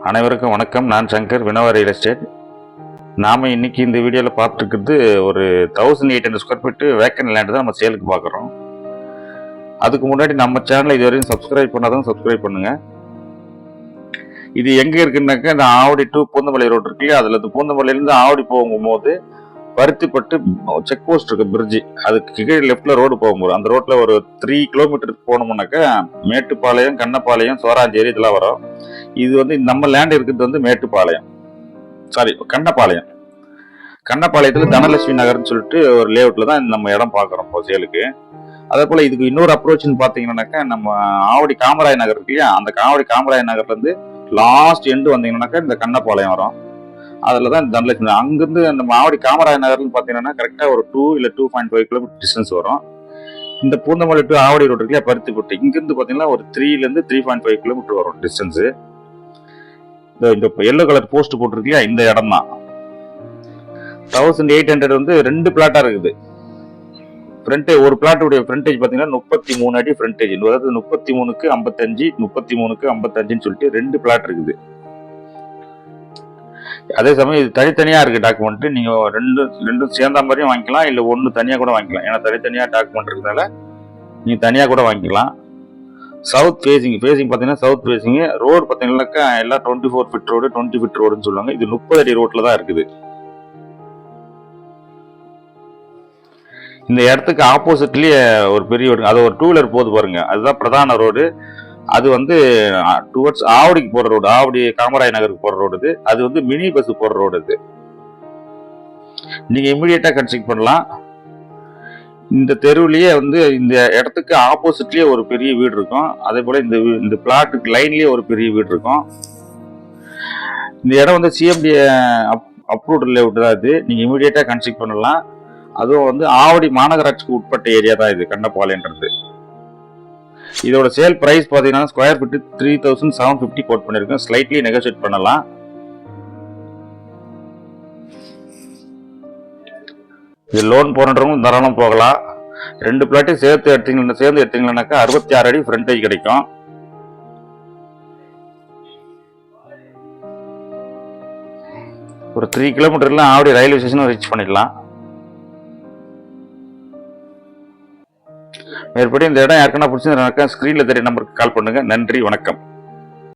அனைவருக்கும் வணக்கம். நான் சங்கர், வினோவா ரியல் எஸ்டேட். நாம் இன்னைக்கு இந்த வீடியோவில் பார்த்துருக்குறது ஒரு 1800 ஸ்கொயர் ஃபீட்டு வேக்கன் லேண்டு தான் நம்ம சேலுக்கு பார்க்குறோம். அதுக்கு முன்னாடி நம்ம சேனலை இது வரையும் சப்ஸ்கிரைப் பண்ணாதான் சப்ஸ்கிரைப் பண்ணுங்கள். இது எங்கே இருக்குன்னாக்கா, இந்த ஆவடி டு பூந்தமல்லி ரோடு இருக்கு இல்லையா, அதில் பூந்தமல்லியிலேருந்து ஆவடி போகும்போது பருத்திப்பட்டு செக் போஸ்ட் இருக்கு, பிரிட்ஜு, அதுக்கு கீழே லெஃப்டில் ரோடு போகும்போது அந்த ரோட்டில் ஒரு 3 கிலோமீட்டருக்கு போனோம்னாக்கா மேட்டுப்பாளையம், கண்ணப்பாளையம், சோராஞ்சேரி இதெல்லாம் வரும். இது வந்து நம்ம லேண்ட் இருக்கிறது வந்து மேட்டுப்பாளையம், கண்ணப்பாளையம். கண்ணப்பாளையத்தில் தனலட்சுமி நகர்னு சொல்லிட்டு ஒரு லேஅவுட்டில் தான் நம்ம இடம் பார்க்குறோம் இப்போ சேலுக்கு. அதே போல் இதுக்கு இன்னொரு அப்ரோச்னு பார்த்தீங்கன்னாக்கா, நம்ம ஆவடி காமராய நகர் இருக்கு இல்லையா, அந்த ஆவடி காமராய நகர்லேருந்து லாஸ்ட் எண்டு வந்தீங்கன்னாக்கா இந்த கண்ணப்பாளையம் வரும். அதில் தான் தனலட்சுமி. அங்கேருந்து நம்ம ஆவடி காமராய நகர்னு பார்த்தீங்கன்னா கரெக்டாக ஒரு 2 இல்லை 2.5 கிலோமீட்டர் டிஸ்டன்ஸ் வரும். இந்த பூந்தமல்லி டு ஆவடி ரோடு இருக்குல்லையா, பருத்திப்பட்டு, இங்கேருந்து பார்த்தீங்கன்னா ஒரு 3லேருந்து 3.5 கிலோமீட்டர் வரும் டிஸ்டன்ஸு. இந்த எல்லோ கலர் போஸ்ட் போட்டிருக்கியா, இந்த இடம் தான். 1800 வந்து 2 பிளாட்டாக இருக்குது. ஒரு பிளாட்டுடைய ஃப்ரண்டேஜ் பார்த்தீங்கன்னா 33 அடி ஃப்ரண்டேஜ், அதாவது 33க்கு 55, 33க்கு 55ன்னு சொல்லிட்டு 2 பிளாட் இருக்குது. அதே சமயம் இது தனித்தனியாக இருக்குது டாக்குமெண்ட். நீங்கள் ரெண்டும் சேர்ந்த மாதிரியும் வாங்கிக்கலாம், இல்லை ஒன்று தனியாக கூட வாங்கிக்கலாம். ஏன்னா தனித்தனியாக டாக்குமெண்ட் இருக்கிறதால நீங்கள் தனியாக கூட வாங்கிக்கலாம். சவுத் ஃபேசிங் பார்த்தீங்கன்னா சவுத் ஃபேசிங் ரோடு பார்த்தீங்கன்னாக்கா எல்லாம் 24 ஃபீட் ரோடு, 20 ஃபீட் ரோடுன்னு சொல்லுவாங்க. இது 30 அடி ரோட்டில் தான் இருக்குது. இந்த இடத்துக்கு ஆப்போசிட்லேயே ஒரு பெரிய ரோடு, அது ஒரு 2 வீலர் போகுது பாருங்க, அதுதான் பிரதான ரோடு. அது வந்து டுவர்ட்ஸ் ஆவடிக்கு போகிற ரோடு, ஆவடி காமராய நகருக்கு போகிற ரோடு. அது வந்து மினி பஸ் போகிற ரோடு. அது நீங்கள் இமீடியட்டாக கன்ஸ்ட்ரக்ட் பண்ணலாம். இந்த தெருவுலயே வந்து இந்த இடத்துக்கு ஆப்போசிட்லயே ஒரு பெரிய வீடு இருக்கும். அதே போல இந்த பிளாட்டுக்கு லைன்லயே ஒரு பெரிய வீடு இருக்கும். இந்த இடம் வந்து சிஎம்டி அப்ரூவ்டு லேஅவுட் தான். இது நீங்க இமீடியட்டா கன்ஸ்ட்ரக்ட் பண்ணலாம். அதுவும் வந்து ஆவடி மாநகராட்சிக்கு உட்பட்ட ஏரியா தான் இது, கண்ணப்பாளையன்றது. இதோட சேல் பிரைஸ் பாத்தீங்கன்னா ஸ்கொயர் ஃபீட் 3750 கோட் பண்ணிருக்கேன். ஸ்லைட்லி நெகோசியேட் பண்ணலாம். இது லோன் போன்றவங்க தாராளம் போகலாம். 2 பிளாட்டையும் சேர்ந்து எடுத்தீங்கன்னாக்கா 66 அடி ஃப்ரண்டேஜ் கிடைக்கும். ஒரு 3 கிலோமீட்டர்ல ஆவடி ரயில்வே ஸ்டேஷன் ரீச் பண்ணிடலாம். மேற்படி இந்த இடம் யாருக்குன்னா பிடிச்சிருந்தாக்கா ஸ்கிரீன்ல தெரிய நம்பருக்கு கால் பண்ணுங்க. நன்றி, வணக்கம்.